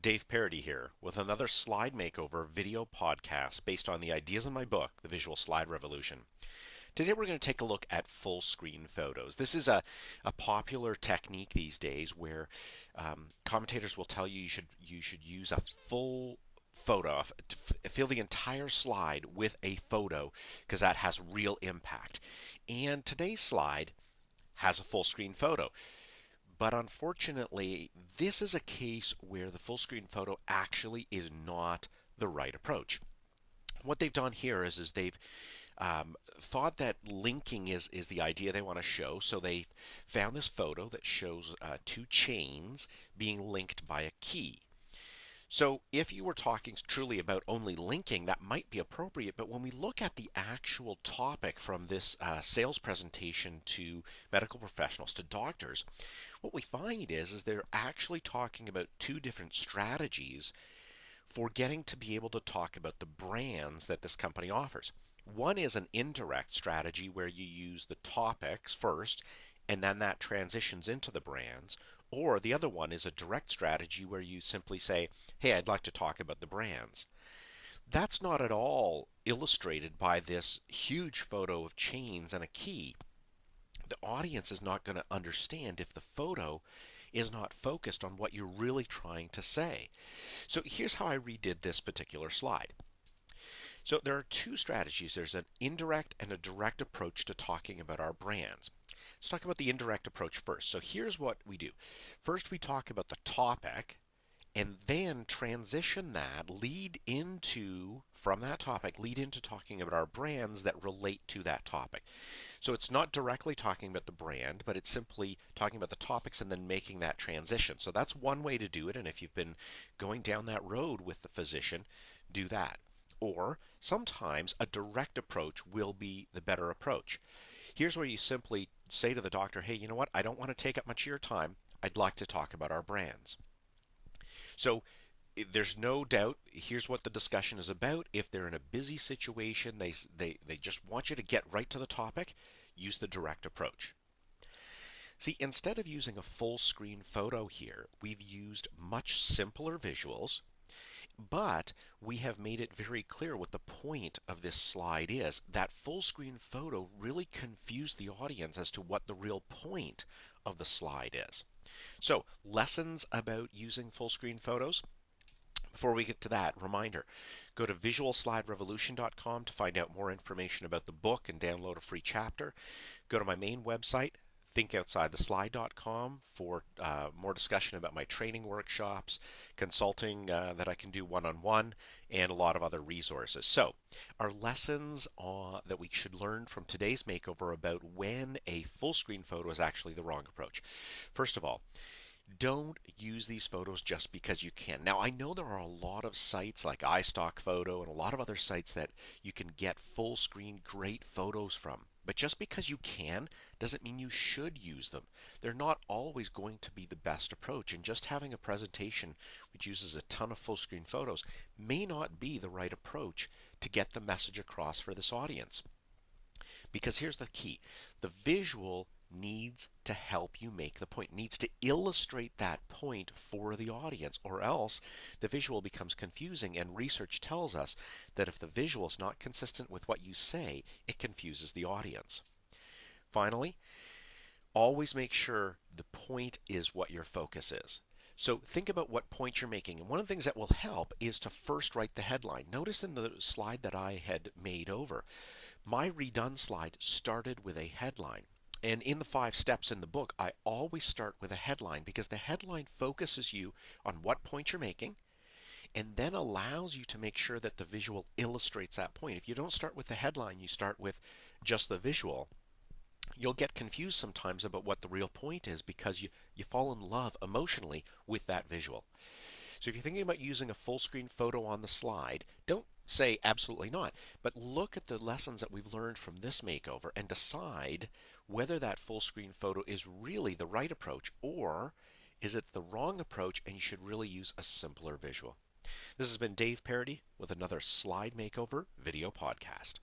Dave Parody here with another Slide Makeover video podcast based on the ideas in my book, The Visual Slide Revolution. Today we're going to take a look at full screen photos. This is a popular technique these days where commentators will tell you you should use a full photo, fill the entire slide with a photo because that has real impact. And today's slide has a full screen photo. But unfortunately, this is a case where the full screen photo actually is not the right approach. What they've done here is they've thought that linking is the idea they want to show. So they found this photo that shows two chains being linked by a key. So if you were talking truly about only linking, that might be appropriate. But when we look at the actual topic from this sales presentation to medical professionals, to doctors, what we find is they're actually talking about two different strategies for getting to be able to talk about the brands that this company offers. One is an indirect strategy where you use the topics first and then that transitions into the brands. Or the other one is a direct strategy where you simply say, hey, I'd like to talk about the brands. That's not at all illustrated by this huge photo of chains and a key. The audience is not going to understand if the photo is not focused on what you're really trying to say. So here's how I redid this particular slide. So there are two strategies. There's an indirect and a direct approach to talking about our brands. Let's talk about the indirect approach first. So here's what we do. First, we talk about the topic and then transition that, from that topic, lead into talking about our brands that relate to that topic. So it's not directly talking about the brand, but it's simply talking about the topics and then making that transition. So that's one way to do it. And if you've been going down that road with the physician, do that. Or sometimes a direct approach will be the better approach. Here's where you simply say to the doctor, hey, you know what? I don't want to take up much of your time. I'd like to talk about our brands. So there's no doubt, here's what the discussion is about. If they're in a busy situation, they just want you to get right to the topic, use the direct approach. See, instead of using a full screen photo here, we've used much simpler visuals, but we have made it very clear what the point of this slide is. That full screen photo really confused the audience as to what the real point of the slide is. So, lessons about using full screen photos. Before we get to that, reminder, go to visualsliderevolution.com to find out more information about the book and download a free chapter. Go to my main website, ThinkOutsideTheSlide.com, for more discussion about my training workshops, consulting that I can do one-on-one, and a lot of other resources. So, our lessons that we should learn from today's makeover about when a full screen photo is actually the wrong approach. First of all, don't use these photos just because you can. Now, I know there are a lot of sites like iStock Photo and a lot of other sites that you can get full screen great photos from. But just because you can doesn't mean you should use them. They're not always going to be the best approach, and just having a presentation which uses a ton of full screen photos may not be the right approach to get the message across for this audience. Because here's the key. The visual needs to help you make the point, needs to illustrate that point for the audience, or else the visual becomes confusing, and research tells us that if the visual is not consistent with what you say, it confuses the audience. Finally, always make sure the point is what your focus is. So think about what point you're making. And one of the things that will help is to first write the headline. Notice in the slide that I had made over, my redone slide started with a headline. And in the 5 steps in the book, I always start with a headline because the headline focuses you on what point you're making and then allows you to make sure that the visual illustrates that point. If you don't start with the headline, you start with just the visual, you'll get confused sometimes about what the real point is because you fall in love emotionally with that visual. So if you're thinking about using a full screen photo on the slide, don't say absolutely not, but look at the lessons that we've learned from this makeover and decide whether that full screen photo is really the right approach, or is it the wrong approach and you should really use a simpler visual. This has been Dave Parody with another Slide Makeover video podcast.